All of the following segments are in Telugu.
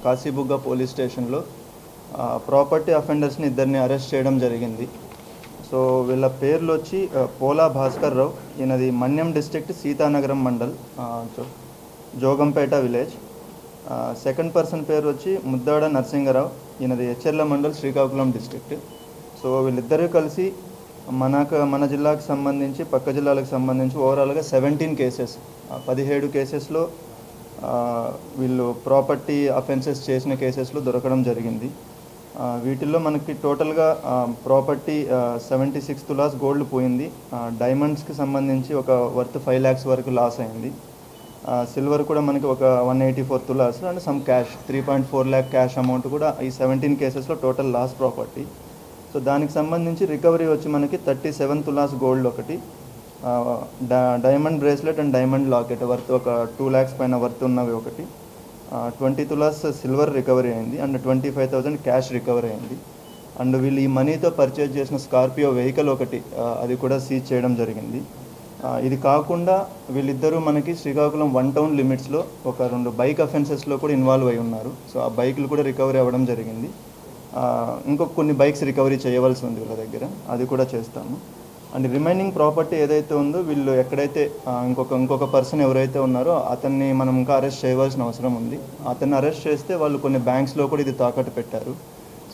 కాశీబుగ్గ పోలీస్ స్టేషన్లో ప్రాపర్టీ అఫెండర్స్ని ఇద్దరిని అరెస్ట్ చేయడం జరిగింది. సో వీళ్ళ పేర్లు వచ్చి పోలా భాస్కర్ రావు, ఈయనది Manyam district Seethanagaram mandal, Jogampeta village. Second person పేరు వచ్చి ముద్దాడ నరసింగరావు, ఈయనది ఎచ్చెర్ల మండల్ శ్రీకాకుళం డిస్ట్రిక్ట్. సో వీళ్ళిద్దరూ కలిసి మన జిల్లాకు సంబంధించి పక్క జిల్లాలకు సంబంధించి ఓవరాల్గా 17 కేసెస్, 17 కేసెస్లో వీళ్ళు ప్రాపర్టీ అఫెన్సెస్ చేసిన కేసెస్లో దొరకడం జరిగింది. వీటిల్లో మనకి టోటల్గా ప్రాపర్టీ 76 తులాస్ గోల్డ్ పోయింది. డైమండ్స్కి సంబంధించి ఒక వర్త్ 5 lakhs వరకు లాస్ అయింది. సిల్వర్ కూడా మనకి ఒక 184 tolas and some cash 3.4 lakh cash amount కూడా ఈ 17 కేసెస్లో టోటల్ లాస్ ప్రాపర్టీ. సో దానికి సంబంధించి రికవరీ వచ్చి మనకి 37 తులాస్ గోల్డ్ ఒకటి, diamond bracelet and diamond locket worth ఒక 2 lakhs పైన వర్త్ ఉన్నవి ఒకటి, 20 తులాస్ సిల్వర్ రికవరీ అయింది అండ్ 25,000 క్యాష్ రికవరీ అయింది. అండ్ వీళ్ళు ఈ మనీతో పర్చేజ్ చేసిన స్కార్పియో వెహికల్ ఒకటి, అది కూడా సీజ్ చేయడం జరిగింది. ఇది కాకుండా వీళ్ళిద్దరూ మనకి శ్రీకాకుళం 1 town లిమిట్స్లో ఒక 2 బైక్ అఫెన్సెస్లో కూడా ఇన్వాల్వ్ అయి ఉన్నారు. సో ఆ బైకులు కూడా రికవరీ అవ్వడం జరిగింది. ఇంకొక కొన్ని బైక్స్ రికవరీ చేయవలసి ఉంది వీళ్ళ దగ్గర, అది కూడా చేస్తాము. అండ్ రిమైనింగ్ ప్రాపర్టీ ఏదైతే ఉందో వీళ్ళు ఎక్కడైతే ఇంకొక పర్సన్ ఎవరైతే ఉన్నారో అతన్ని మనం ఇంకా అరెస్ట్ చేయవలసిన అవసరం ఉంది. అతన్ని అరెస్ట్ చేస్తే వాళ్ళు కొన్ని బ్యాంక్స్లో కూడా ఇది తాకట్టు పెట్టారు.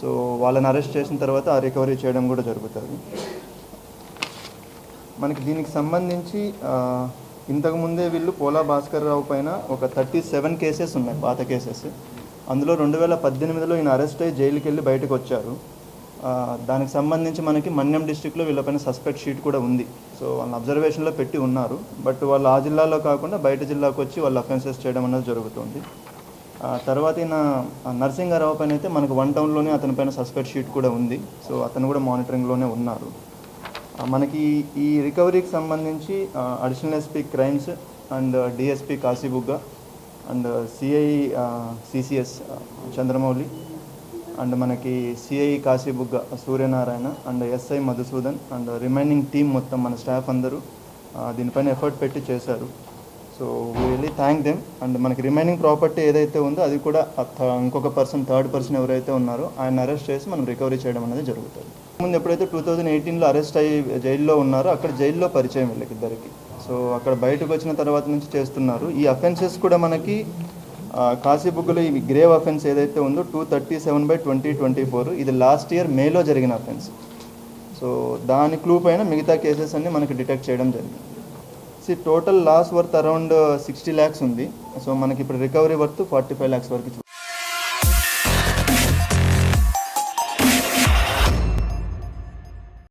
సో వాళ్ళని అరెస్ట్ చేసిన తర్వాత ఆ రికవరీ చేయడం కూడా జరుగుతుంది. మనకి దీనికి సంబంధించి ఇంతకుముందే వీళ్ళు పోలా భాస్కర్ రావు పైన ఒక 37 కేసెస్ ఉన్నాయి, పాత కేసెస్. అందులో 2018లో ఈయన అరెస్ట్ అయ్యి జైలుకి వెళ్ళి బయటకు వచ్చారు. దానికి సంబంధించి మనకి మన్యం డిస్ట్రిక్ట్లో వీళ్ళపైన సస్పెక్ట్ షీట్ కూడా ఉంది. సో వాళ్ళని అబ్జర్వేషన్లో పెట్టి ఉన్నారు. బట్ వాళ్ళు ఆ జిల్లాలో కాకుండా బయట జిల్లాకు వచ్చి వాళ్ళు అఫెన్సెస్ చేయడం అనేది జరుగుతుంది. తర్వాత ఈయన నరసింగారావు పైన అయితే మనకు 1 townలోనే అతని పైన సస్పెక్ట్ షీట్ కూడా ఉంది. సో అతను కూడా మానిటరింగ్లోనే ఉన్నారు. మనకి ఈ రికవరీకి సంబంధించి additional SP crimes and DSP Kasibugga and CI CCS Chandramouli and మనకి CI Kasibugga Suryanarayana and SI Madhusudan and remaining team మొత్తం మన స్టాఫ్ అందరూ దీనిపైన ఎఫర్ట్ పెట్టి చేశారు. So really thank them. And మనకి రిమైనింగ్ ప్రాపర్టీ ఏదైతే ఉందో అది కూడా ఇంకొక థర్డ్ పర్సన్ ఎవరైతే ఉన్నారో ఆయన అరెస్ట్ చేసి మనం రికవరీ చేయడం అనేది జరుగుతుంది. ముందు ఎప్పుడైతే 2018లో అరెస్ట్ అయ్యి జైల్లో ఉన్నారో అక్కడ జైల్లో పరిచయం వీళ్ళకిద్దరికి. సో అక్కడ బయటకు వచ్చిన తర్వాత నుంచి చేస్తున్నారు. ఈ అఫెన్సెస్ కూడా మనకి కాశీబుగ్గలో ఈ గ్రేవ్ అఫెన్స్ ఏదైతే ఉందో 237/2024 ఇది లాస్ట్ ఇయర్ మేలో జరిగిన అఫెన్స్. సో దాని క్లూ పైన మిగతా కేసెస్ అన్ని మనకి డిటెక్ట్ చేయడం జరిగింది. Total loss worth around 60 lakhs ఉంది. సో మనకి ఇప్పుడు రికవరీ వర్త్ 45 lakhs వరకు